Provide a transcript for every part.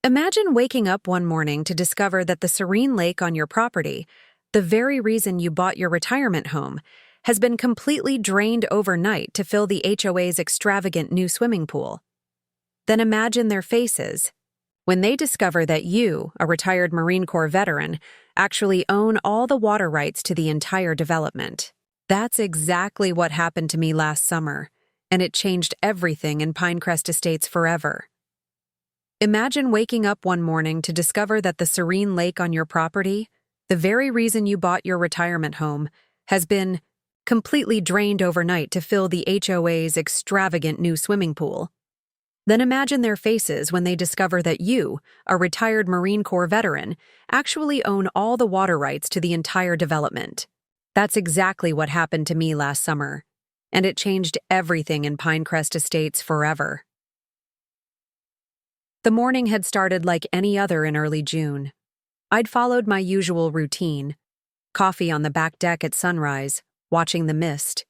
Imagine waking up one morning to discover that the serene lake on your property, the very reason you bought your retirement home, has been completely drained overnight to fill the HOA's extravagant new swimming pool. Then imagine their faces when they discover that you, a retired Marine Corps veteran, actually own all the water rights to the entire development. That's exactly what happened to me last summer, and it changed everything in Pinecrest Estates forever. Imagine waking up one morning to discover that the serene lake on your property, the very reason you bought your retirement home, has been completely drained overnight to fill the HOA's extravagant new swimming pool. Then imagine their faces when they discover that you, a retired Marine Corps veteran, actually own all the water rights to the entire development. That's exactly what happened to me last summer, and it changed everything in Pinecrest Estates forever. The morning had started like any other in early June. I'd followed my usual routine: coffee on the back deck at sunrise, watching the mist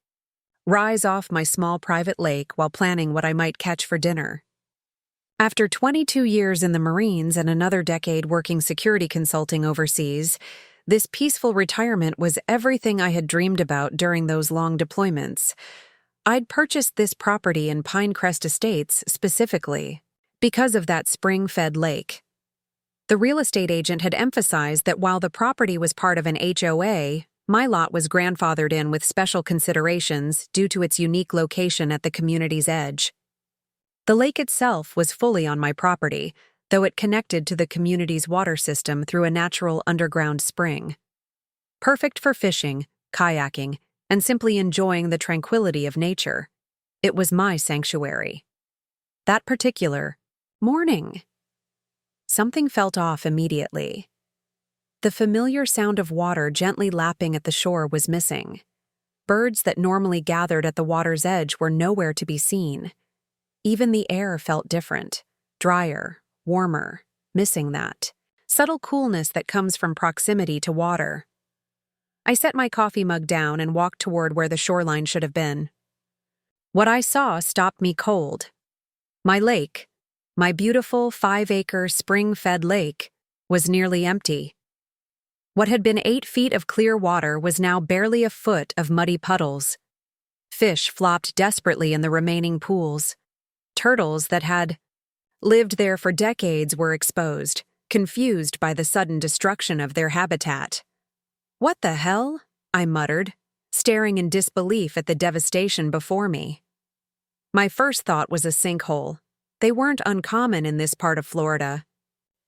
rise off my small private lake while planning what I might catch for dinner. After 22 years in the Marines and another decade working security consulting overseas, this peaceful retirement was everything I had dreamed about during those long deployments. I'd purchased this property in Pinecrest Estates specifically because of that spring-fed lake. The real estate agent had emphasized that while the property was part of an HOA, my lot was grandfathered in with special considerations due to its unique location at the community's edge. The lake itself was fully on my property, though it connected to the community's water system through a natural underground spring. Perfect for fishing, kayaking, and simply enjoying the tranquility of nature. It was my sanctuary. That particular morning, something felt off immediately. The familiar sound of water gently lapping at the shore was missing. Birds that normally gathered at the water's edge were nowhere to be seen. Even the air felt different, drier, warmer, missing that subtle coolness that comes from proximity to water. I set my coffee mug down and walked toward where the shoreline should have been. What I saw stopped me cold. My lake, my beautiful 5-acre spring-fed lake, was nearly empty. What had been 8 feet of clear water was now barely a foot of muddy puddles. Fish flopped desperately in the remaining pools. Turtles that had lived there for decades were exposed, confused by the sudden destruction of their habitat. "What the hell?" I muttered, staring in disbelief at the devastation before me. My first thought was a sinkhole. They weren't uncommon in this part of Florida.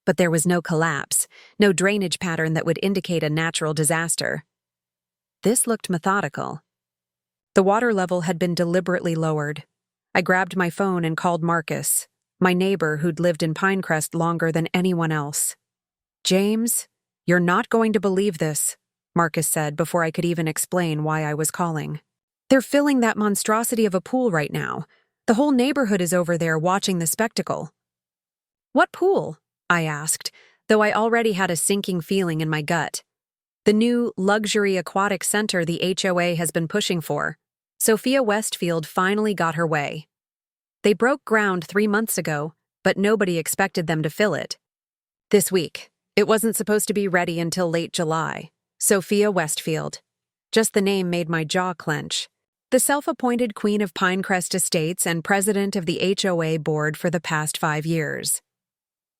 But there was no collapse, no drainage pattern that would indicate a natural disaster. This looked methodical. The water level had been deliberately lowered. I grabbed my phone and called Marcus, my neighbor who'd lived in Pinecrest longer than anyone else. "James, you're not going to believe this," Marcus said before I could even explain why I was calling. "They're filling that monstrosity of a pool right now. The whole neighborhood is over there watching the spectacle." "What pool?" I asked, though I already had a sinking feeling in my gut. "The new luxury aquatic center the HOA has been pushing for. Sophia Westfield finally got her way. They broke ground 3 months ago, but nobody expected them to fill it. This week, it wasn't supposed to be ready until late July. Sophia Westfield. Just the name made my jaw clench. The self-appointed queen of Pinecrest Estates and president of the HOA board for the past 5 years.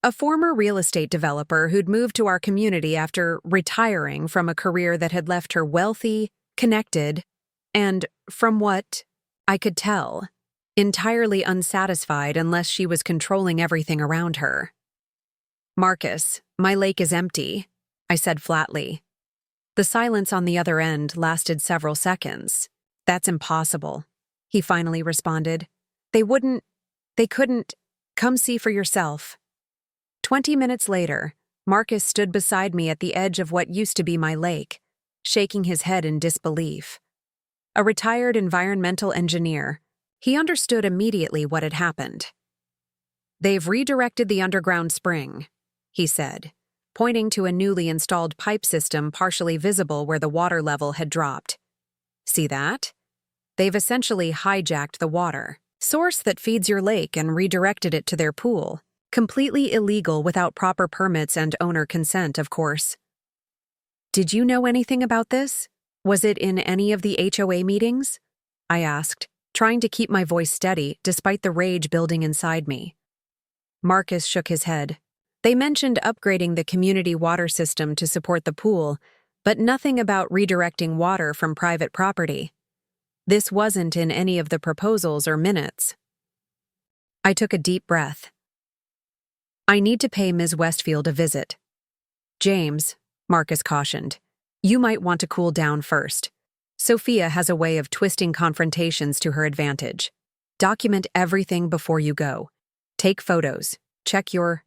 A former real estate developer who'd moved to our community after retiring from a career that had left her wealthy, connected, and, from what I could tell, entirely unsatisfied unless she was controlling everything around her. "Marcus, my lake is empty," I said flatly. The silence on the other end lasted several seconds. "That's impossible," he finally responded. They couldn't. Come see for yourself." 20 minutes later, Marcus stood beside me at the edge of what used to be my lake, shaking his head in disbelief. A retired environmental engineer, he understood immediately what had happened. "They've redirected the underground spring," he said, pointing to a newly installed pipe system partially visible where the water level had dropped. "See that? They've essentially hijacked the water source that feeds your lake and redirected it to their pool. Completely illegal without proper permits and owner consent, of course. Did you know anything about this? Was it in any of the HOA meetings? I asked, trying to keep my voice steady despite the rage building inside me. Marcus shook his head. They mentioned upgrading the community water system to support the pool, but nothing about redirecting water from private property. This wasn't in any of the proposals or minutes. I took a deep breath. I need to pay Ms. Westfield a visit. James, Marcus cautioned, you might want to cool down first. Sophia has a way of twisting confrontations to her advantage. Document everything before you go. Take photos, check your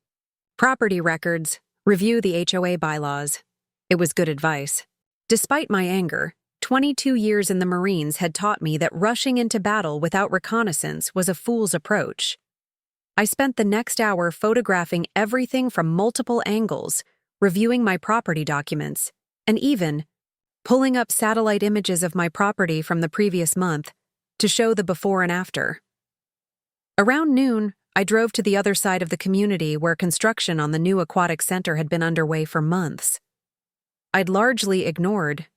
property records, review the HOA bylaws. It was good advice. Despite my anger, 22 years in the Marines had taught me that rushing into battle without reconnaissance was a fool's approach. I spent the next hour photographing everything from multiple angles, reviewing my property documents, and even pulling up satellite images of my property from the previous month to show the before and after. Around noon, I drove to the other side of the community where construction on the new aquatic center had been underway for months. I'd largely ignored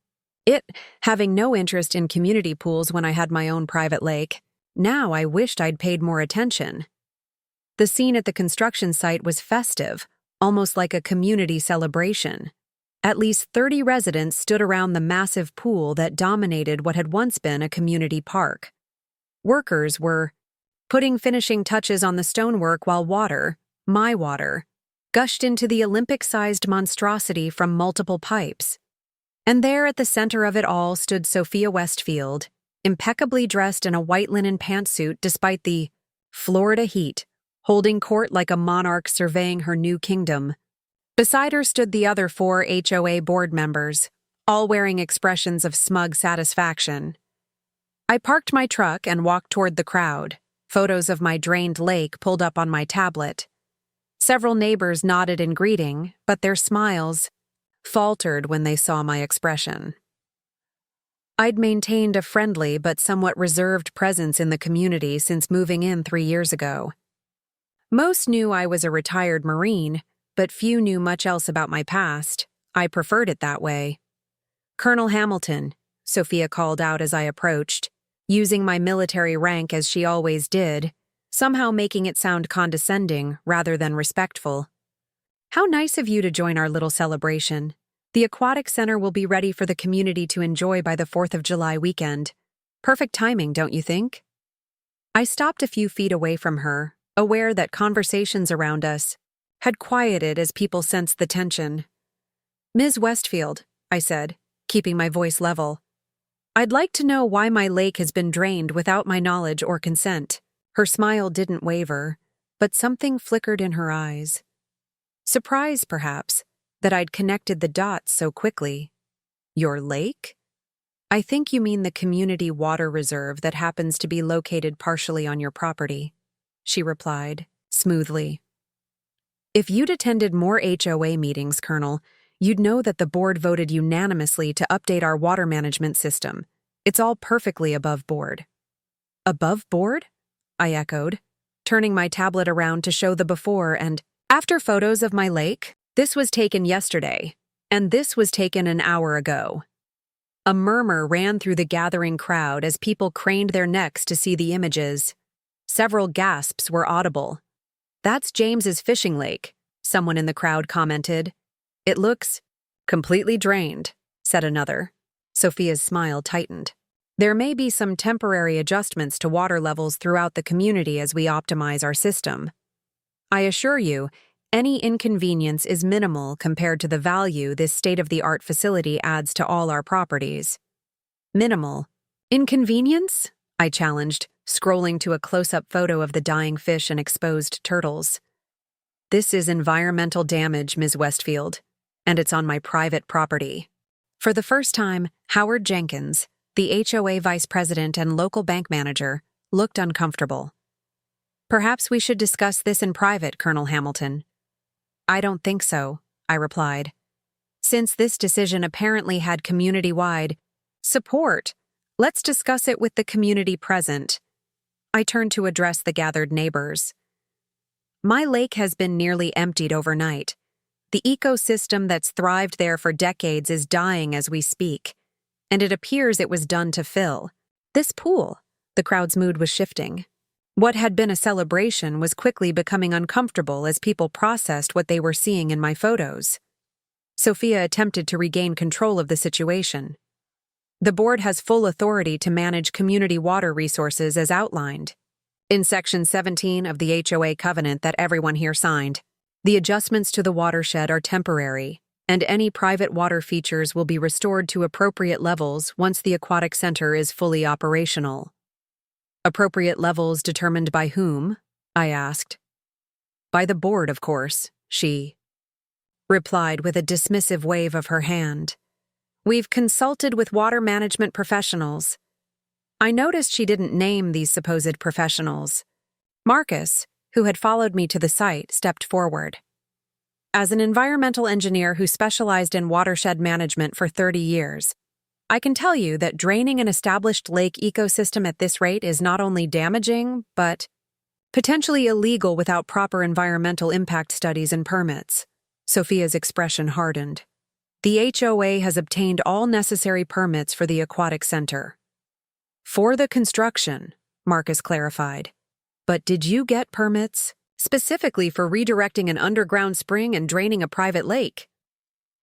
it, having no interest in community pools when I had my own private lake. Now I wished I'd paid more attention. The scene at the construction site was festive, almost like a community celebration. At least 30 residents stood around the massive pool that dominated what had once been a community park. Workers were putting finishing touches on the stonework while water, my water, gushed into the Olympic-sized monstrosity from multiple pipes. And there at the center of it all stood Sophia Westfield, impeccably dressed in a white linen pantsuit despite the Florida heat, holding court like a monarch surveying her new kingdom. Beside her stood the other 4 HOA board members, all wearing expressions of smug satisfaction. I parked my truck and walked toward the crowd, photos of my drained lake pulled up on my tablet. Several neighbors nodded in greeting, but their smiles faltered when they saw my expression. I'd maintained a friendly but somewhat reserved presence in the community since moving in 3 years ago. Most knew I was a retired Marine, but few knew much else about my past. I preferred it that way. Colonel Hamilton, Sophia called out as I approached, using my military rank as she always did, somehow making it sound condescending rather than respectful. How nice of you to join our little celebration. The aquatic center will be ready for the community to enjoy by the 4th of July weekend. Perfect timing, don't you think? I stopped a few feet away from her, aware that conversations around us had quieted as people sensed the tension. Ms. Westfield, I said, keeping my voice level, I'd like to know why my lake has been drained without my knowledge or consent. Her smile didn't waver, but something flickered in her eyes. Surprise, perhaps, that I'd connected the dots so quickly. Your lake? I think you mean the community water reserve that happens to be located partially on your property, she replied, smoothly. If you'd attended more HOA meetings, Colonel, you'd know that the board voted unanimously to update our water management system. It's all perfectly above board. Above board? I echoed, turning my tablet around to show the before and after photos of my lake. This was taken yesterday, and this was taken an hour ago. A murmur ran through the gathering crowd as people craned their necks to see the images. Several gasps were audible. That's James's fishing lake, someone in the crowd commented. It looks completely drained, said another. Sophia's smile tightened. There may be some temporary adjustments to water levels throughout the community as we optimize our system. I assure you, any inconvenience is minimal compared to the value this state-of-the-art facility adds to all our properties. Minimal. Inconvenience? I challenged, scrolling to a close-up photo of the dying fish and exposed turtles. This is environmental damage, Ms. Westfield, and it's on my private property. For the first time, Howard Jenkins, the HOA vice president and local bank manager, looked uncomfortable. Perhaps we should discuss this in private, Colonel Hamilton. I don't think so, I replied. Since this decision apparently had community-wide support, let's discuss it with the community present. I turned to address the gathered neighbors. My lake has been nearly emptied overnight. The ecosystem that's thrived there for decades is dying as we speak, and it appears it was done to fill this pool. The crowd's mood was shifting. What had been a celebration was quickly becoming uncomfortable as people processed what they were seeing in my photos. Sophia attempted to regain control of the situation. The board has full authority to manage community water resources as outlined in Section 17 of the HOA covenant that everyone here signed. The adjustments to the watershed are temporary, and any private water features will be restored to appropriate levels once the aquatic center is fully operational. Appropriate levels determined by whom? I asked. By the board, of course, she replied with a dismissive wave of her hand. We've consulted with water management professionals. I noticed she didn't name these supposed professionals. Marcus, who had followed me to the site, stepped forward. As an environmental engineer who specialized in watershed management for 30 years, I can tell you that draining an established lake ecosystem at this rate is not only damaging, but potentially illegal without proper environmental impact studies and permits. Sophia's expression hardened. The HOA has obtained all necessary permits for the aquatic center. For the construction, Marcus clarified. But did you get permits specifically for redirecting an underground spring and draining a private lake?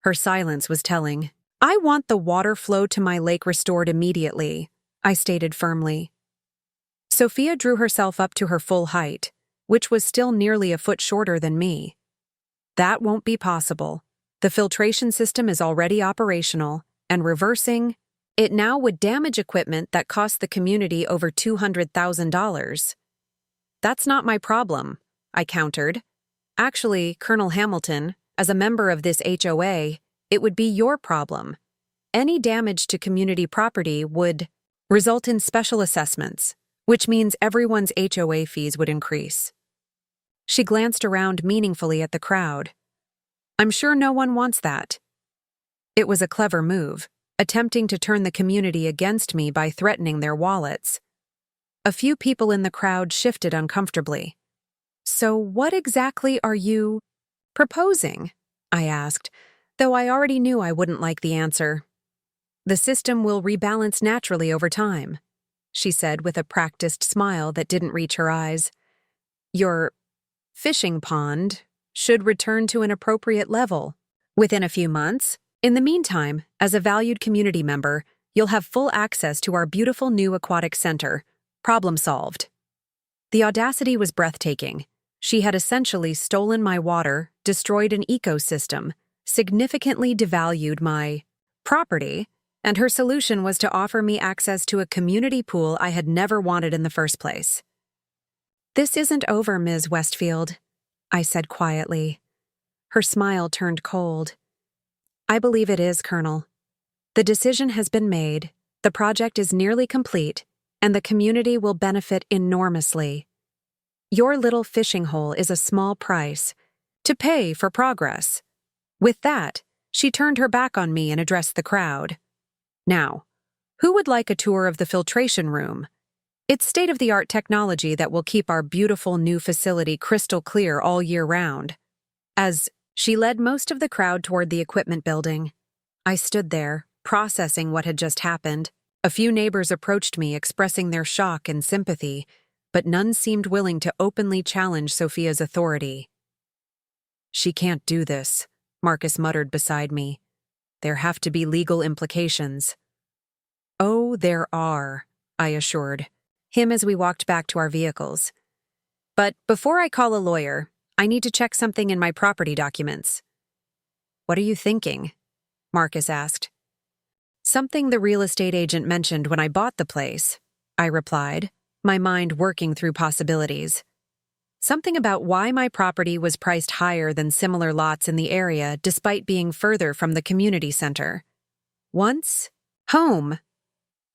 Her silence was telling. I want the water flow to my lake restored immediately, I stated firmly. Sophia drew herself up to her full height, which was still nearly a foot shorter than me. That won't be possible. The filtration system is already operational, and reversing it now would damage equipment that cost the community over $200,000. That's not my problem, I countered. Actually, Colonel Hamilton, as a member of this HOA, it would be your problem. Any damage to community property would result in special assessments, which means everyone's HOA fees would increase. She glanced around meaningfully at the crowd. I'm sure no one wants that. It was a clever move, attempting to turn the community against me by threatening their wallets. A few people in the crowd shifted uncomfortably. So what exactly are you proposing? I asked, though I already knew I wouldn't like the answer. The system will rebalance naturally over time, she said with a practiced smile that didn't reach her eyes. Your fishing pond should return to an appropriate level within a few months. In the meantime, as a valued community member, you'll have full access to our beautiful new aquatic center. Problem solved. The audacity was breathtaking. She had essentially stolen my water, destroyed an ecosystem, significantly devalued my property, and her solution was to offer me access to a community pool I had never wanted in the first place. This isn't over, Ms. Westfield, I said quietly. Her smile turned cold. I believe it is, Colonel. The decision has been made, the project is nearly complete, and the community will benefit enormously. Your little fishing hole is a small price to pay for progress. With that, she turned her back on me and addressed the crowd. Now, who would like a tour of the filtration room? It's state-of-the-art technology that will keep our beautiful new facility crystal clear all year round. As she led most of the crowd toward the equipment building, I stood there, processing what had just happened. A few neighbors approached me, expressing their shock and sympathy, but none seemed willing to openly challenge Sophia's authority. She can't do this, Marcus muttered beside me. There have to be legal implications. Oh, there are, I assured him as we walked back to our vehicles. But before I call a lawyer, I need to check something in my property documents. What are you thinking? Marcus asked. Something the real estate agent mentioned when I bought the place, I replied, my mind working through possibilities. Something about why my property was priced higher than similar lots in the area despite being further from the community center. Once home,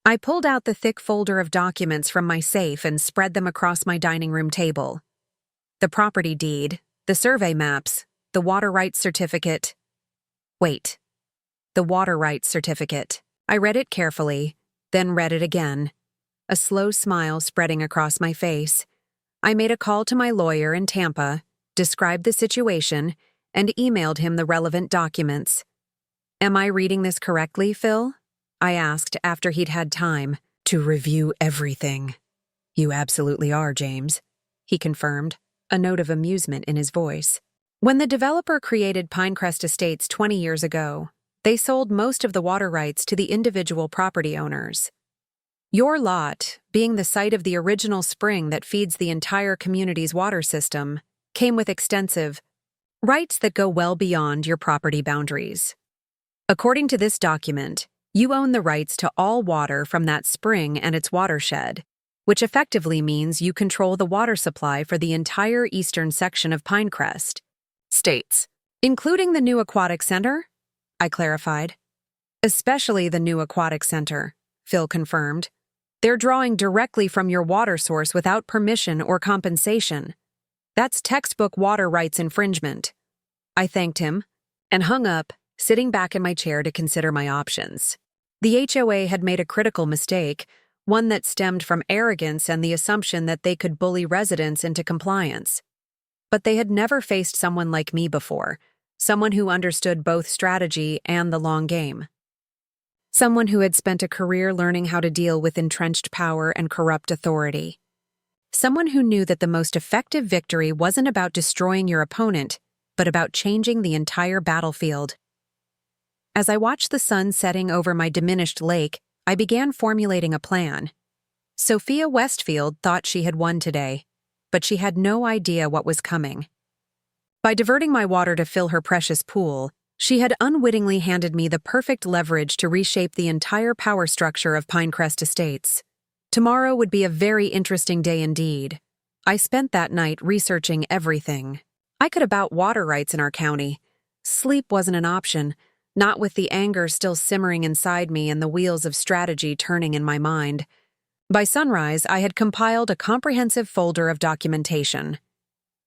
I pulled out the thick folder of documents from my safe and spread them across my dining room table. The property deed, the survey maps, the water rights certificate. Wait. The water rights certificate. I read it carefully, then read it again. A slow smile spreading across my face. I made a call to my lawyer in Tampa, described the situation, and emailed him the relevant documents. "Am I reading this correctly, Phil?" I asked after he'd had time to review everything. "You absolutely are, James," he confirmed, a note of amusement in his voice. When the developer created Pinecrest Estates 20 years ago, they sold most of the water rights to the individual property owners. Your lot, being the site of the original spring that feeds the entire community's water system, came with extensive rights that go well beyond your property boundaries. According to this document, you own the rights to all water from that spring and its watershed, which effectively means you control the water supply for the entire eastern section of Pinecrest Estates, including the new aquatic center, I clarified. "Especially the new aquatic center," Phil confirmed. "They're drawing directly from your water source without permission or compensation. That's textbook water rights infringement." I thanked him and hung up, sitting back in my chair to consider my options. The HOA had made a critical mistake, one that stemmed from arrogance and the assumption that they could bully residents into compliance. But they had never faced someone like me before, someone who understood both strategy and the long game. Someone who had spent a career learning how to deal with entrenched power and corrupt authority. Someone who knew that the most effective victory wasn't about destroying your opponent, but about changing the entire battlefield. As I watched the sun setting over my diminished lake, I began formulating a plan. Sophia Westfield thought she had won today, but she had no idea what was coming. By diverting my water to fill her precious pool, she had unwittingly handed me the perfect leverage to reshape the entire power structure of Pinecrest Estates. Tomorrow would be a very interesting day indeed. I spent that night researching everything. I could about water rights in our county. Sleep wasn't an option, not with the anger still simmering inside me and the wheels of strategy turning in my mind. By sunrise, I had compiled a comprehensive folder of documentation.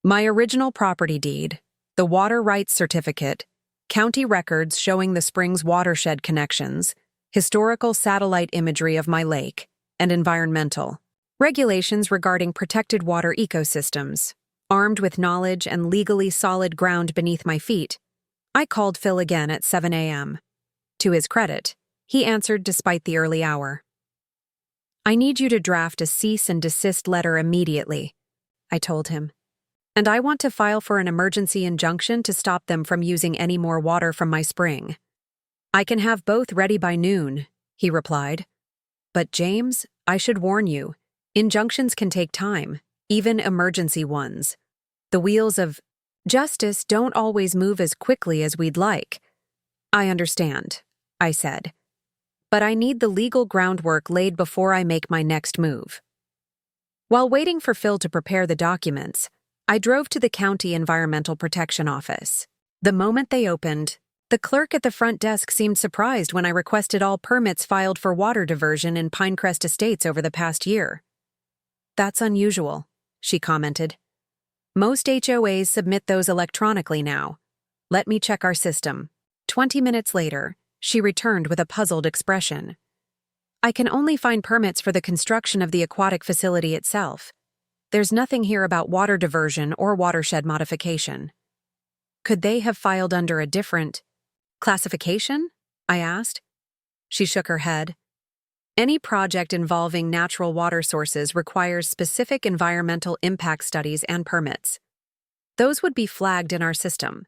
My original property deed, the water rights certificate, county records showing the spring's watershed connections, historical satellite imagery of my lake, and environmental regulations regarding protected water ecosystems. Armed with knowledge and legally solid ground beneath my feet, I called Phil again at 7 a.m. To his credit, he answered despite the early hour. "I need you to draft a cease and desist letter immediately," I told him. "And I want to file for an emergency injunction to stop them from using any more water from my spring." "I can have both ready by noon," he replied. "But James, I should warn you, injunctions can take time, even emergency ones. The wheels of justice don't always move as quickly as we'd like." "I understand," I said. "But I need the legal groundwork laid before I make my next move." While waiting for Phil to prepare the documents, I drove to the County Environmental Protection Office. The moment they opened, the clerk at the front desk seemed surprised when I requested all permits filed for water diversion in Pinecrest Estates over the past year. "That's unusual," she commented. "Most HOAs submit those electronically now. Let me check our system." 20 minutes later, she returned with a puzzled expression. "I can only find permits for the construction of the aquatic facility itself. There's nothing here about water diversion or watershed modification." "Could they have filed under a different classification?" I asked. She shook her head. "Any project involving natural water sources requires specific environmental impact studies and permits. Those would be flagged in our system."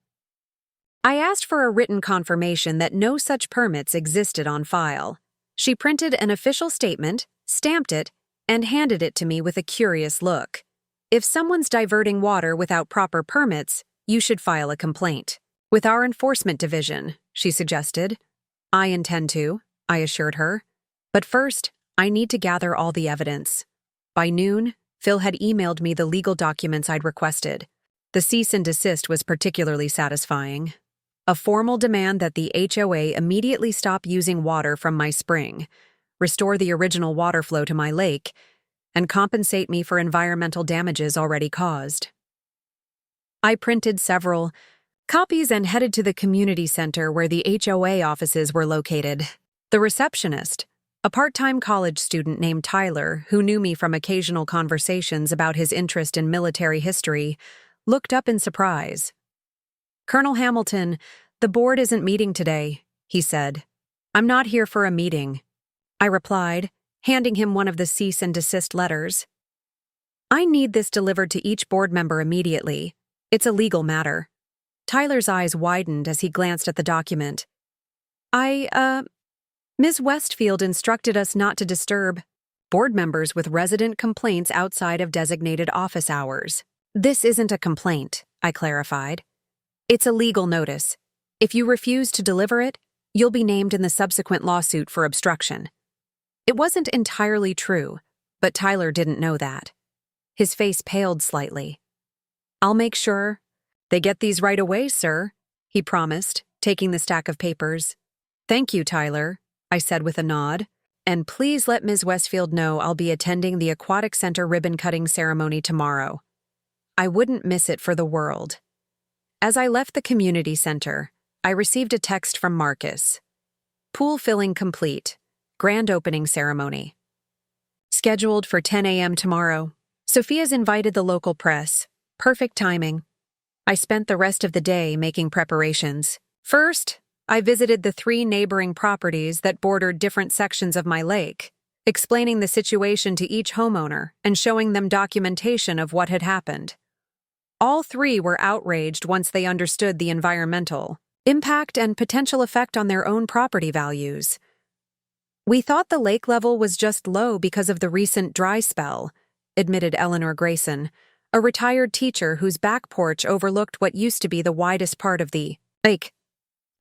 I asked for a written confirmation that no such permits existed on file. She printed an official statement, stamped it, and handed it to me with a curious look. "If someone's diverting water without proper permits, you should file a complaint with our enforcement division," she suggested. "I intend to," I assured her. "But first, I need to gather all the evidence." By noon, Phil had emailed me the legal documents I'd requested. The cease and desist was particularly satisfying. A formal demand that the HOA immediately stop using water from my spring, restore the original water flow to my lake, and compensate me for environmental damages already caused. I printed several copies and headed to the community center where the HOA offices were located. The receptionist, a part-time college student named Tyler, who knew me from occasional conversations about his interest in military history, looked up in surprise. "Colonel Hamilton, the board isn't meeting today," he said. "I'm not here for a meeting," I replied, handing him one of the cease and desist letters. "I need this delivered to each board member immediately. It's a legal matter." Tyler's eyes widened as he glanced at the document. Ms. Westfield instructed us not to disturb board members with resident complaints outside of designated office hours." "This isn't a complaint," I clarified. "It's a legal notice. If you refuse to deliver it, you'll be named in the subsequent lawsuit for obstruction." It wasn't entirely true, but Tyler didn't know that. His face paled slightly. "I'll make sure they get these right away, sir," he promised, taking the stack of papers. "Thank you, Tyler," I said with a nod. "And please let Ms. Westfield know I'll be attending the Aquatic Center ribbon-cutting ceremony tomorrow. I wouldn't miss it for the world." As I left the community center, I received a text from Marcus. "Pool filling complete. Grand opening ceremony. Scheduled for 10 a.m. tomorrow. Sophia's invited the local press. Perfect timing." I spent the rest of the day making preparations. First, I visited the 3 neighboring properties that bordered different sections of my lake, explaining the situation to each homeowner and showing them documentation of what had happened. All 3 were outraged once they understood the environmental impact and potential effect on their own property values. "We thought the lake level was just low because of the recent dry spell," admitted Eleanor Grayson, a retired teacher whose back porch overlooked what used to be the widest part of the lake.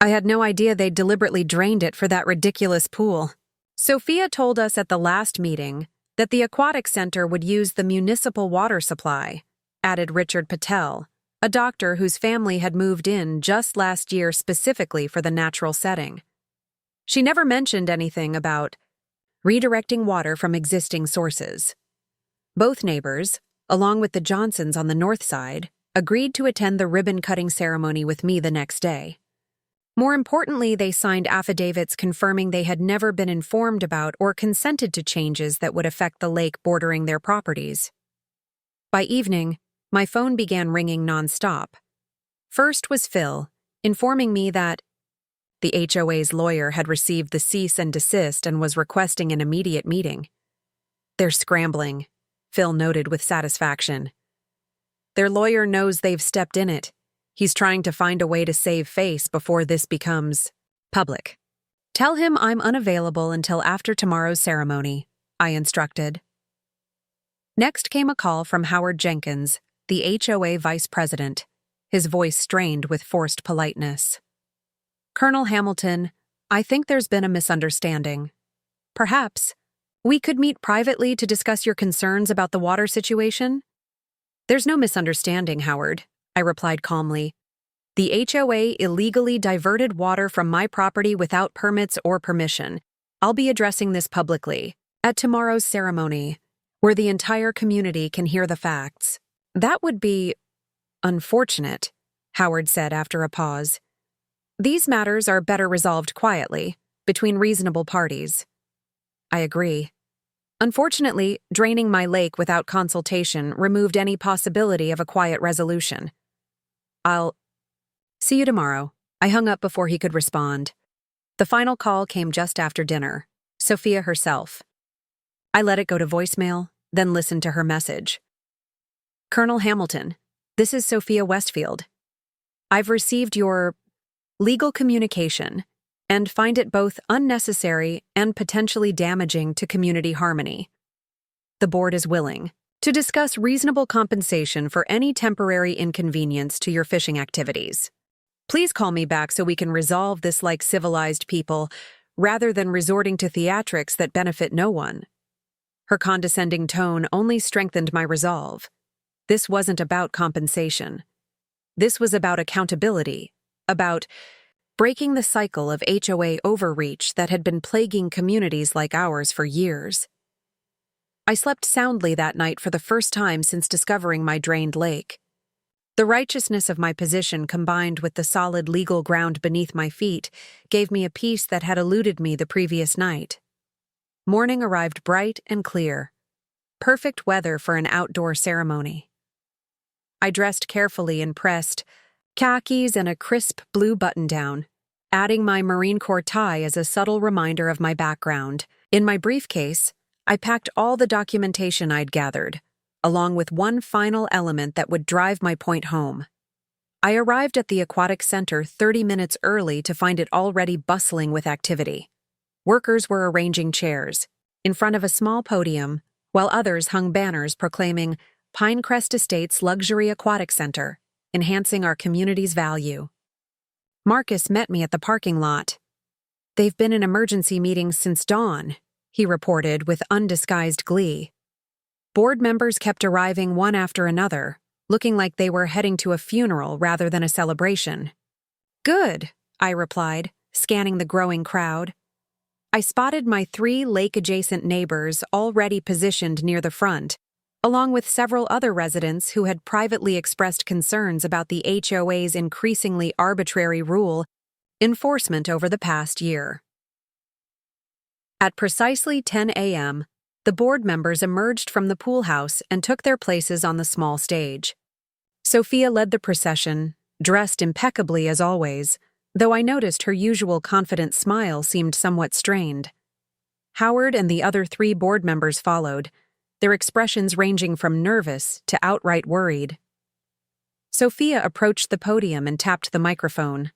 "I had no idea they'd deliberately drained it for that ridiculous pool." Sophia told us at the last meeting that the Aquatic Center would use the municipal water supply, added Richard Patel, a doctor whose family had moved in just last year specifically for the natural setting. She never mentioned anything about redirecting water from existing sources. Both neighbors, along with the Johnsons on the north side, agreed to attend the ribbon-cutting ceremony with me the next day. More importantly, they signed affidavits confirming they had never been informed about or consented to changes that would affect the lake bordering their properties. By evening, my phone began ringing nonstop. First was Phil, informing me that the HOA's lawyer had received the cease and desist and was requesting an immediate meeting. "They're scrambling," Phil noted with satisfaction. "Their lawyer knows they've stepped in it. He's trying to find a way to save face before this becomes public. Tell him I'm unavailable until after tomorrow's ceremony," I instructed. Next came a call from Howard Jenkins, the HOA vice president, his voice strained with forced politeness. "Colonel Hamilton, I think there's been a misunderstanding. Perhaps we could meet privately to discuss your concerns about the water situation?" "There's no misunderstanding, Howard," I replied calmly. "The HOA illegally diverted water from my property without permits or permission. I'll be addressing this publicly at tomorrow's ceremony, where the entire community can hear the facts." "That would be unfortunate," Howard said after a pause. "These matters are better resolved quietly, between reasonable parties." "I agree. Unfortunately, draining my lake without consultation removed any possibility of a quiet resolution." "I'll see you tomorrow." I hung up before he could respond. The final call came just after dinner, Sophia herself. I let it go to voicemail, then listened to her message. "Colonel Hamilton, this is Sophia Westfield. I've received your legal communication and find it both unnecessary and potentially damaging to community harmony. The board is willing to discuss reasonable compensation for any temporary inconvenience to your fishing activities. Please call me back so we can resolve this like civilized people, rather than resorting to theatrics that benefit no one." Her condescending tone only strengthened my resolve. This wasn't about compensation. This was about accountability, about breaking the cycle of HOA overreach that had been plaguing communities like ours for years. I slept soundly that night for the first time since discovering my drained lake. The righteousness of my position combined with the solid legal ground beneath my feet gave me a peace that had eluded me the previous night. Morning arrived bright and clear. Perfect weather for an outdoor ceremony. I dressed carefully in pressed khakis and a crisp blue button-down, adding my Marine Corps tie as a subtle reminder of my background. In my briefcase, I packed all the documentation I'd gathered, along with one final element that would drive my point home. I arrived at the aquatic center 30 minutes early to find it already bustling with activity. Workers were arranging chairs in front of a small podium, while others hung banners proclaiming Pinecrest Estates Luxury Aquatic Center, enhancing our community's value. Marcus met me at the parking lot. "They've been in emergency meetings since dawn," he reported with undisguised glee. Board members kept arriving one after another, looking like they were heading to a funeral rather than a celebration. "Good," I replied, scanning the growing crowd. I spotted my 3 lake-adjacent neighbors already positioned near the front, along with several other residents who had privately expressed concerns about the HOA's increasingly arbitrary rule enforcement over the past year. At precisely 10 a.m., the board members emerged from the pool house and took their places on the small stage. Sophia led the procession, dressed impeccably as always, though I noticed her usual confident smile seemed somewhat strained. Howard and the other 3 board members followed, their expressions ranging from nervous to outright worried. Sophia approached the podium and tapped the microphone.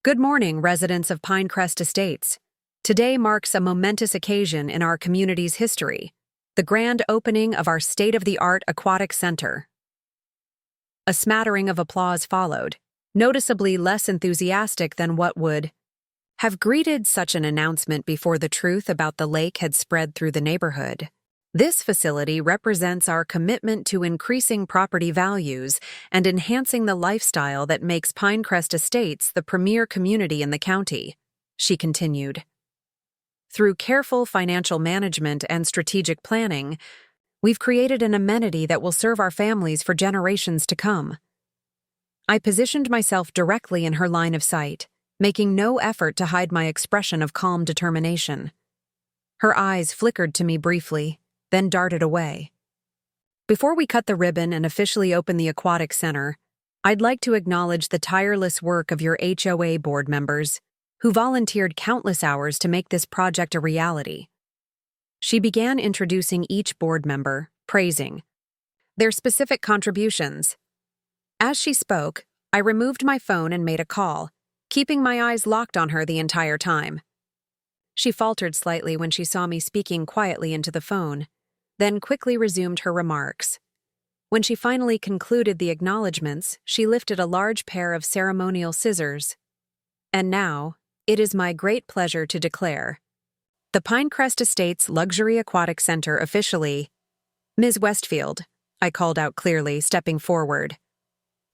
"Good morning, residents of Pinecrest Estates. Today marks a momentous occasion in our community's history, the grand opening of our state-of-the-art aquatic center." A smattering of applause followed, noticeably less enthusiastic than what would have greeted such an announcement before the truth about the lake had spread through the neighborhood. This facility represents our commitment to increasing property values and enhancing the lifestyle that makes Pinecrest Estates the premier community in the county, she continued. Through careful financial management and strategic planning, we've created an amenity that will serve our families for generations to come. I positioned myself directly in her line of sight, making no effort to hide my expression of calm determination. Her eyes flickered to me briefly, then darted away. "Before we cut the ribbon and officially open the aquatic center, I'd like to acknowledge the tireless work of your HOA board members, who volunteered countless hours to make this project a reality." She began introducing each board member, praising their specific contributions. As she spoke, I removed my phone and made a call, keeping my eyes locked on her the entire time. She faltered slightly when she saw me speaking quietly into the phone, then quickly resumed her remarks. When she finally concluded the acknowledgments, she lifted a large pair of ceremonial scissors. "And now, it is my great pleasure to declare the Pinecrest Estates Luxury Aquatic Center officially—" "Ms. Westfield," I called out clearly, stepping forward.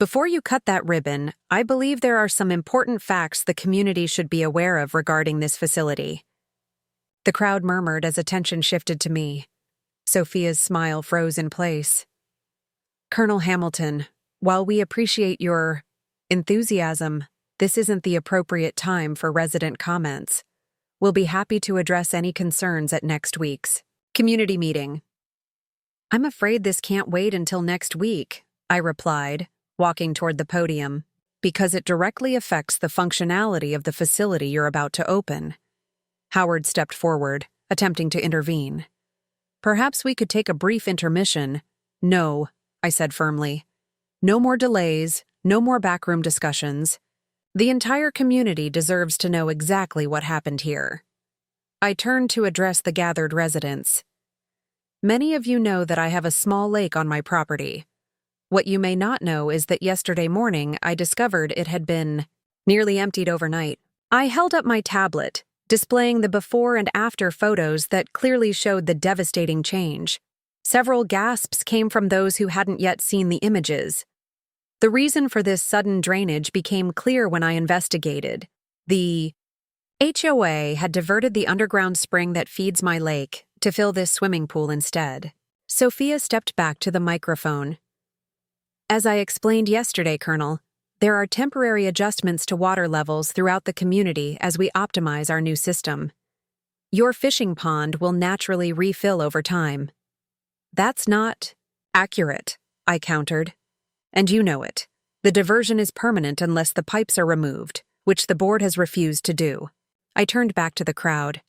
"Before you cut that ribbon, I believe there are some important facts the community should be aware of regarding this facility." The crowd murmured as attention shifted to me. Sophia's smile froze in place. "Colonel Hamilton, while we appreciate your enthusiasm, this isn't the appropriate time for resident comments. We'll be happy to address any concerns at next week's community meeting." "I'm afraid this can't wait until next week," I replied, walking toward the podium, "because it directly affects the functionality of the facility you're about to open." Howard stepped forward, attempting to intervene. "Perhaps we could take a brief intermission." "No," I said firmly. "No more delays, no more backroom discussions. The entire community deserves to know exactly what happened here." I turned to address the gathered residents. "Many of you know that I have a small lake on my property. What you may not know is that yesterday morning I discovered it had been nearly emptied overnight." I held up my tablet, displaying the before and after photos that clearly showed the devastating change. Several gasps came from those who hadn't yet seen the images. The reason for this sudden drainage became clear when I investigated. The HOA had diverted the underground spring that feeds my lake to fill this swimming pool instead. Sophia stepped back to the microphone. "As I explained yesterday, Colonel, there are temporary adjustments to water levels throughout the community as we optimize our new system. Your fishing pond will naturally refill over time." "That's not accurate," I countered. And you know it. The diversion is permanent unless the pipes are removed, which the board has refused to do. I turned back to the crowd.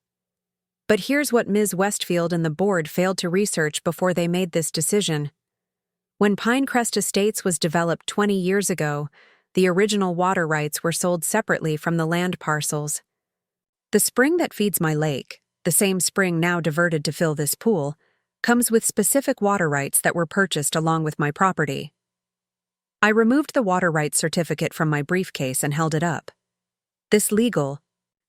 But here's what Ms. Westfield and the board failed to research before they made this decision. When Pinecrest Estates was developed 20 years ago, the original water rights were sold separately from the land parcels. The spring that feeds my lake, the same spring now diverted to fill this pool, comes with specific water rights that were purchased along with my property. I removed the water rights certificate from my briefcase and held it up. This legal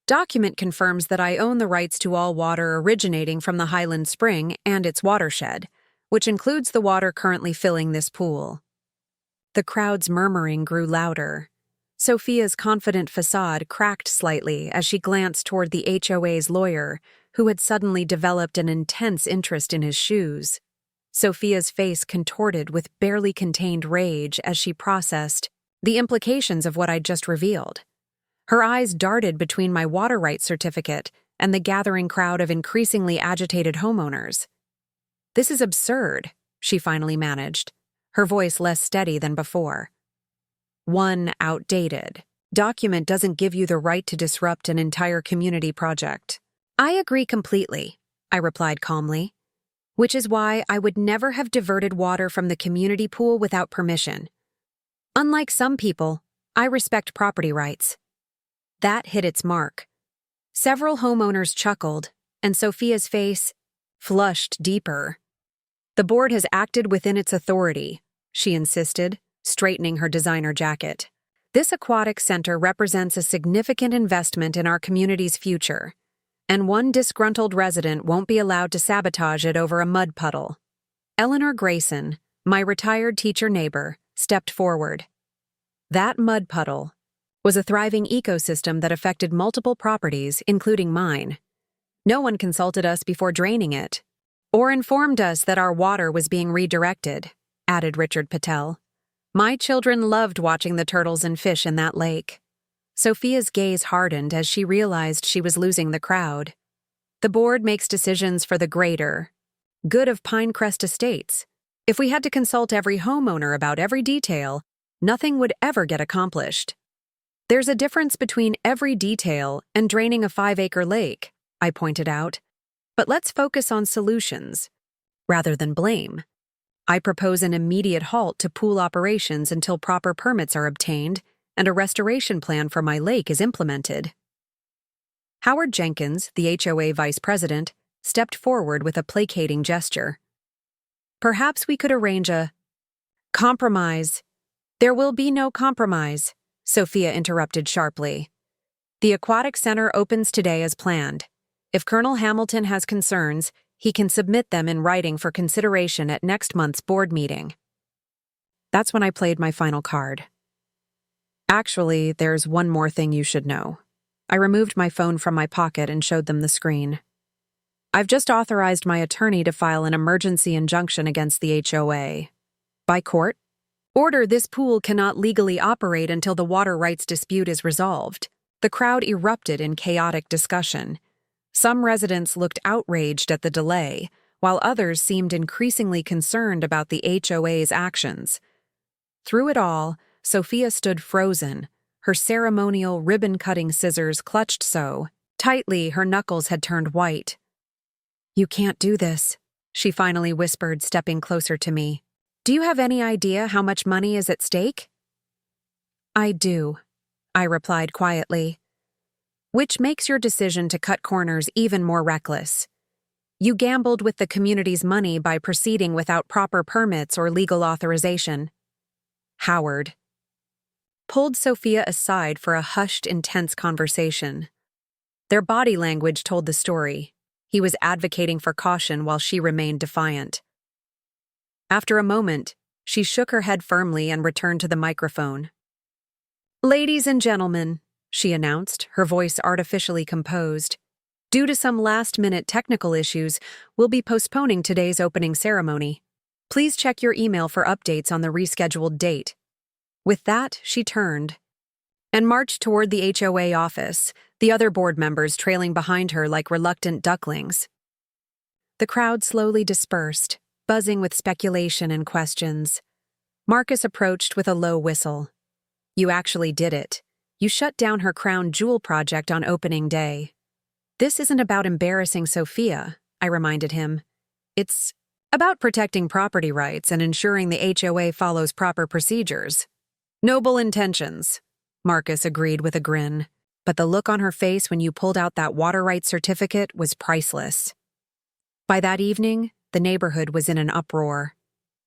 document confirms that I own the rights to all water originating from the Highland Spring and its watershed, which includes the water currently filling this pool. The crowd's murmuring grew louder. Sophia's confident facade cracked slightly as she glanced toward the HOA's lawyer, who had suddenly developed an intense interest in his shoes. Sophia's face contorted with barely contained rage as she processed the implications of what I'd just revealed. Her eyes darted between my water rights certificate and the gathering crowd of increasingly agitated homeowners. "This is absurd," she finally managed, her voice less steady than before. "One outdated document doesn't give you the right to disrupt an entire community project." "I agree completely," I replied calmly, "which is why I would never have diverted water from the community pool without permission. Unlike some people, I respect property rights." That hit its mark. Several homeowners chuckled, and Sophia's face flushed deeper. "The board has acted within its authority," she insisted, straightening her designer jacket. "This aquatic center represents a significant investment in our community's future, and one disgruntled resident won't be allowed to sabotage it over a mud puddle." Eleanor Grayson, my retired teacher neighbor, stepped forward. That mud puddle was a thriving ecosystem that affected multiple properties, including mine. No one consulted us before draining it, or informed us that our water was being redirected, added Richard Patel. "My children loved watching the turtles and fish in that lake." Sophia's gaze hardened as she realized she was losing the crowd. "The board makes decisions for the greater good of Pinecrest Estates. If we had to consult every homeowner about every detail, nothing would ever get accomplished." "There's a difference between every detail and draining a 5-acre lake," I pointed out. "But let's focus on solutions, rather than blame. I propose an immediate halt to pool operations until proper permits are obtained and a restoration plan for my lake is implemented." Howard Jenkins, the HOA vice president, stepped forward with a placating gesture. "Perhaps we could arrange a compromise." "There will be no compromise," Sophia interrupted sharply. "The aquatic center opens today as planned. If Colonel Hamilton has concerns, he can submit them in writing for consideration at next month's board meeting." That's when I played my final card. "Actually, there's one more thing you should know." I removed my phone from my pocket and showed them the screen. "I've just authorized my attorney to file an emergency injunction against the HOA. By court order, this pool cannot legally operate until the water rights dispute is resolved." The crowd erupted in chaotic discussion. Some residents looked outraged at the delay, while others seemed increasingly concerned about the HOA's actions. Through it all, Sophia stood frozen, her ceremonial ribbon-cutting scissors clutched so tightly her knuckles had turned white. "You can't do this," she finally whispered, stepping closer to me. "Do you have any idea how much money is at stake?" "I do," I replied quietly. "Which makes your decision to cut corners even more reckless. You gambled with the community's money by proceeding without proper permits or legal authorization." Howard pulled Sophia aside for a hushed, intense conversation. Their body language told the story. He was advocating for caution while she remained defiant. After a moment, she shook her head firmly and returned to the microphone. "Ladies and gentlemen," she announced, her voice artificially composed, "due to some last-minute technical issues, we'll be postponing today's opening ceremony. Please check your email for updates on the rescheduled date." With that, she turned and marched toward the HOA office, the other board members trailing behind her like reluctant ducklings. The crowd slowly dispersed, buzzing with speculation and questions. Marcus approached with a low whistle. You actually did it. You shut down her crown jewel project on opening day. This isn't about embarrassing Sophia, I reminded him. It's about protecting property rights and ensuring the HOA follows proper procedures. Noble intentions, Marcus agreed with a grin, but the look on her face when you pulled out that water rights certificate was priceless. By that evening, the neighborhood was in an uproar.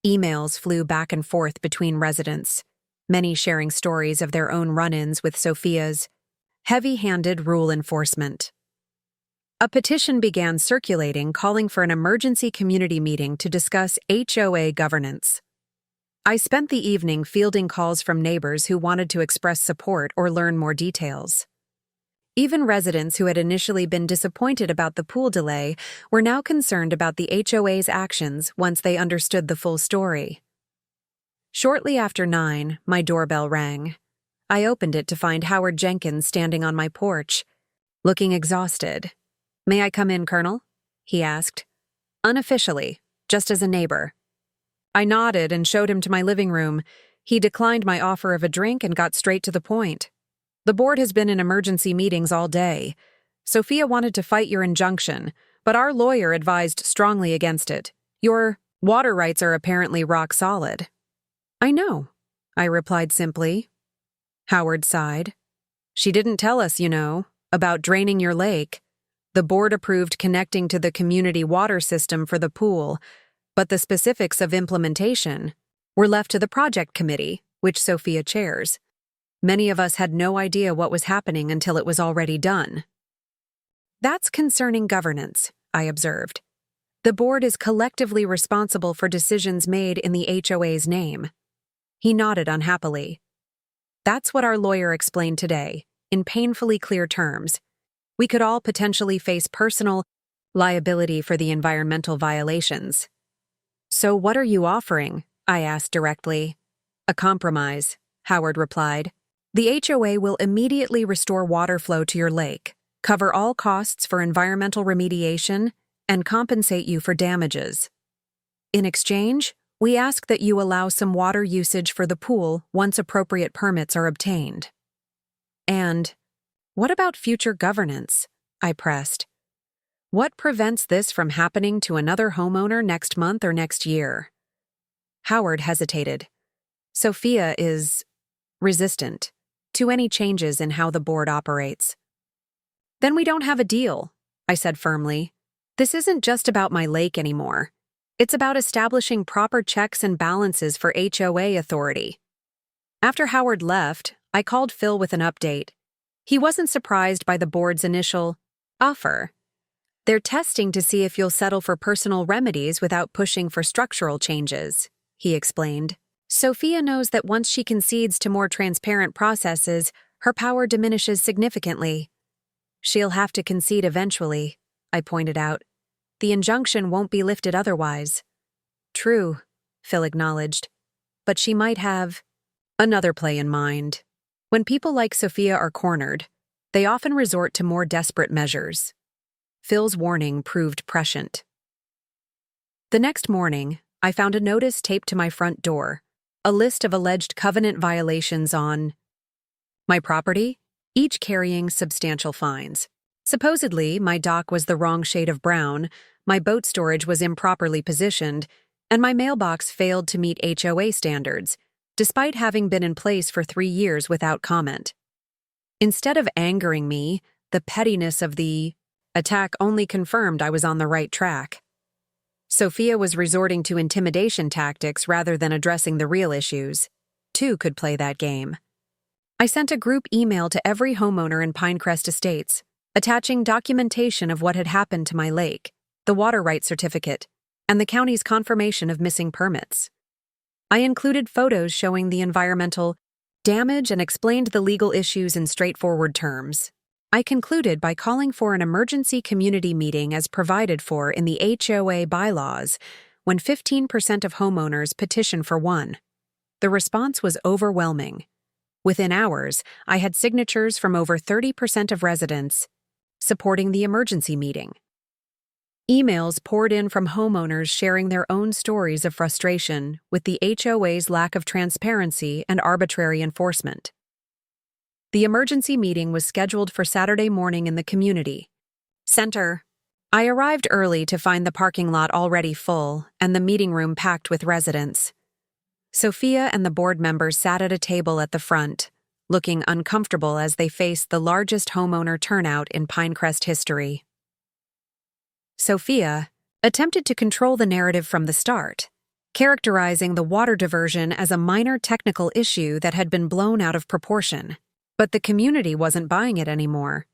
Emails flew back and forth between residents, many sharing stories of their own run-ins with Sophia's heavy-handed rule enforcement. A petition began circulating calling for an emergency community meeting to discuss HOA governance. I spent the evening fielding calls from neighbors who wanted to express support or learn more details. Even residents who had initially been disappointed about the pool delay were now concerned about the HOA's actions once they understood the full story. Shortly after 9, my doorbell rang. I opened it to find Howard Jenkins standing on my porch, looking exhausted. "May I come in, Colonel?" he asked. "Unofficially, just as a neighbor." I nodded and showed him to my living room. He declined my offer of a drink and got straight to the point. "The board has been in emergency meetings all day. Sophia wanted to fight your injunction, but our lawyer advised strongly against it. Your water rights are apparently rock solid." "I know," I replied simply. Howard sighed. "She didn't tell us, about draining your lake. The board approved connecting to the community water system for the pool, but the specifics of implementation were left to the project committee, which Sophia chairs. Many of us had no idea what was happening until it was already done." "That's concerning governance," I observed. "The board is collectively responsible for decisions made in the HOA's name." He nodded unhappily. "That's what our lawyer explained today, in painfully clear terms. We could all potentially face personal liability for the environmental violations." "So what are you offering?" I asked directly. "A compromise," Howard replied. "The HOA will immediately restore water flow to your lake, cover all costs for environmental remediation, and compensate you for damages. In exchange, we ask that you allow some water usage for the pool once appropriate permits are obtained." "And what about future governance?" I pressed. "What prevents this from happening to another homeowner next month or next year?" Howard hesitated. "Sophia is resistant to any changes in how the board operates." "Then we don't have a deal," I said firmly. "This isn't just about my lake anymore. It's about establishing proper checks and balances for HOA authority." After Howard left, I called Phil with an update. He wasn't surprised by the board's initial offer. "They're testing to see if you'll settle for personal remedies without pushing for structural changes," he explained. "Sophia knows that once she concedes to more transparent processes, her power diminishes significantly." "She'll have to concede eventually," I pointed out. "The injunction won't be lifted otherwise." "True," Phil acknowledged. "But she might have another play in mind. When people like Sophia are cornered, they often resort to more desperate measures." Phil's warning proved prescient. The next morning, I found a notice taped to my front door, a list of alleged covenant violations on my property, each carrying substantial fines. Supposedly, my dock was the wrong shade of brown, my boat storage was improperly positioned, and my mailbox failed to meet HOA standards, despite having been in place for 3 years without comment. Instead of angering me, the pettiness of the attack only confirmed I was on the right track. Sophia was resorting to intimidation tactics rather than addressing the real issues. Two could play that game. I sent a group email to every homeowner in Pinecrest Estates, attaching documentation of what had happened to my lake, the water rights certificate, and the county's confirmation of missing permits. I included photos showing the environmental damage and explained the legal issues in straightforward terms. I concluded by calling for an emergency community meeting as provided for in the HOA bylaws when 15% of homeowners petitioned for one. The response was overwhelming. Within hours, I had signatures from over 30% of residents supporting the emergency meeting. Emails poured in from homeowners sharing their own stories of frustration with the HOA's lack of transparency and arbitrary enforcement. The emergency meeting was scheduled for Saturday morning in the community center. I arrived early to find the parking lot already full and the meeting room packed with residents. Sophia and the board members sat at a table at the front, looking uncomfortable as they faced the largest homeowner turnout in Pinecrest history. Sophia attempted to control the narrative from the start, characterizing the water diversion as a minor technical issue that had been blown out of proportion. But the community wasn't buying it anymore.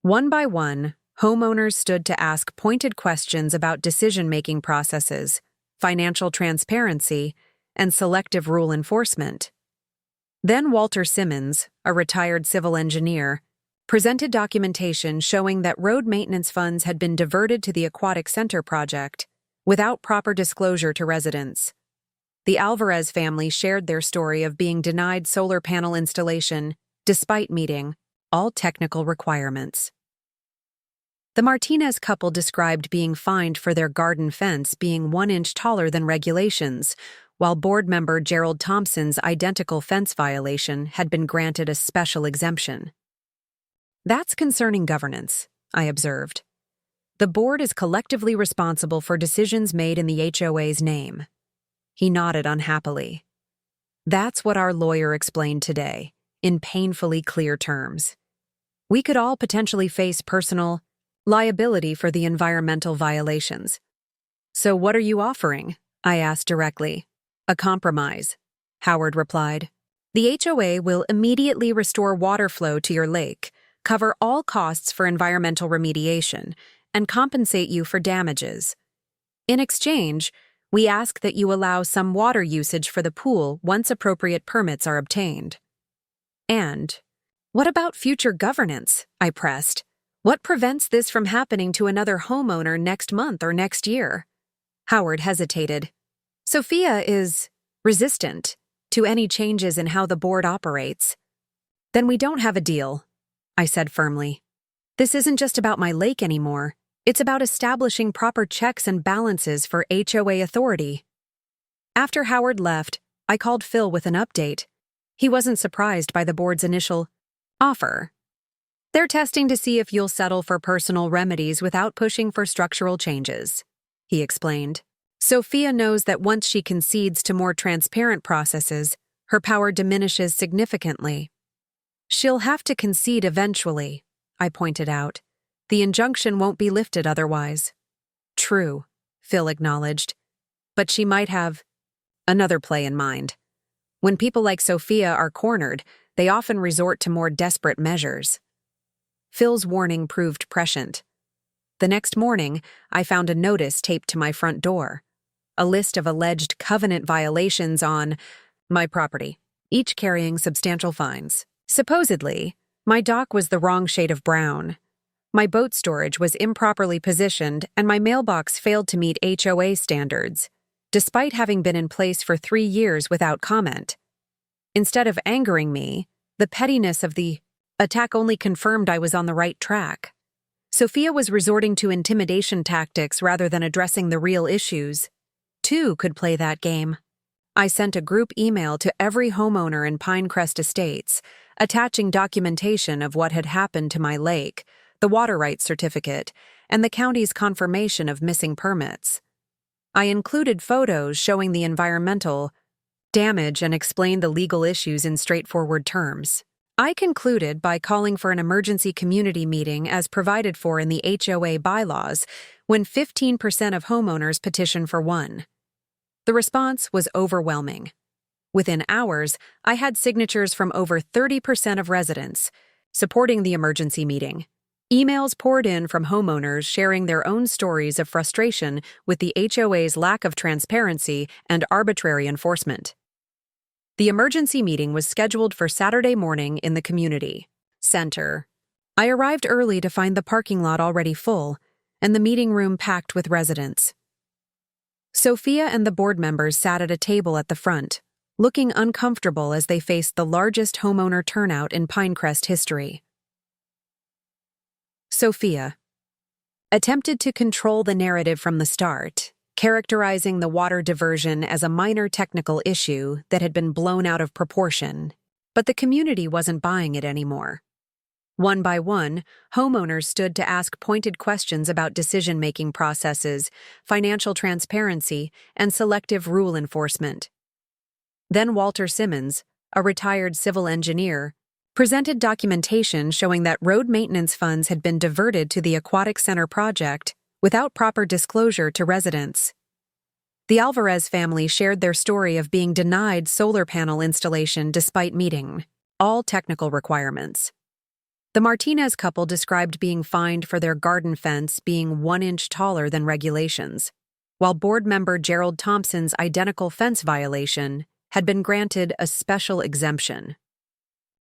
One by one, homeowners stood to ask pointed questions about decision-making processes, financial transparency, and selective rule enforcement. Then Walter Simmons, a retired civil engineer, presented documentation showing that road maintenance funds had been diverted to the Aquatic Center project without proper disclosure to residents. The Alvarez family shared their story of being denied solar panel installation despite meeting all technical requirements. The Martinez couple described being fined for their garden fence being 1 inch taller than regulations, while board member Gerald Thompson's identical fence violation had been granted a special exemption. That's concerning governance, I observed. The board is collectively responsible for decisions made in the HOA's name. He nodded unhappily. That's what our lawyer explained today, in painfully clear terms. We could all potentially face personal liability for the environmental violations. So what are you offering? I asked directly. A compromise, Howard replied. The HOA will immediately restore water flow to your lake, cover all costs for environmental remediation, and compensate you for damages. In exchange, we ask that you allow some water usage for the pool once appropriate permits are obtained. And, what about future governance? I pressed. What prevents this from happening to another homeowner next month or next year? Howard hesitated. Sophia is resistant to any changes in how the board operates. Then we don't have a deal, I said firmly. This isn't just about my lake anymore. It's about establishing proper checks and balances for HOA authority. After Howard left, I called Phil with an update. He wasn't surprised by the board's initial offer. They're testing to see if you'll settle for personal remedies without pushing for structural changes, he explained. Sophia knows that once she concedes to more transparent processes, her power diminishes significantly. She'll have to concede eventually, I pointed out. The injunction won't be lifted otherwise. True, Phil acknowledged. But she might have another play in mind. When people like Sophia are cornered, they often resort to more desperate measures. Phil's warning proved prescient. The next morning, I found a notice taped to my front door. A list of alleged covenant violations on my property, each carrying substantial fines. Supposedly, my dock was the wrong shade of brown. My boat storage was improperly positioned and my mailbox failed to meet HOA standards, despite having been in place for 3 years without comment. Instead of angering me, the pettiness of the attack only confirmed I was on the right track. Sophia was resorting to intimidation tactics rather than addressing the real issues. Two could play that game. I sent a group email to every homeowner in Pinecrest Estates, attaching documentation of what had happened to my lake, the water rights certificate, and the county's confirmation of missing permits. I included photos showing the environmental damage and explained the legal issues in straightforward terms. I concluded by calling for an emergency community meeting as provided for in the HOA bylaws when 15% of homeowners petitioned for one. The response was overwhelming. Within hours, I had signatures from over 30% of residents supporting the emergency meeting. Emails poured in from homeowners sharing their own stories of frustration with the HOA's lack of transparency and arbitrary enforcement. The emergency meeting was scheduled for Saturday morning in the community center. I arrived early to find the parking lot already full and the meeting room packed with residents. Sophia and the board members sat at a table at the front, looking uncomfortable as they faced the largest homeowner turnout in Pinecrest history. Sophia attempted to control the narrative from the start, characterizing the water diversion as a minor technical issue that had been blown out of proportion. But the community wasn't buying it anymore. One by one, homeowners stood to ask pointed questions about decision-making processes, financial transparency, and selective rule enforcement. Then Walter Simmons, a retired civil engineer, presented documentation showing that road maintenance funds had been diverted to the Aquatic Center project without proper disclosure to residents. The Alvarez family shared their story of being denied solar panel installation despite meeting all technical requirements. The Martinez couple described being fined for their garden fence being 1 inch taller than regulations, while board member Gerald Thompson's identical fence violation had been granted a special exemption.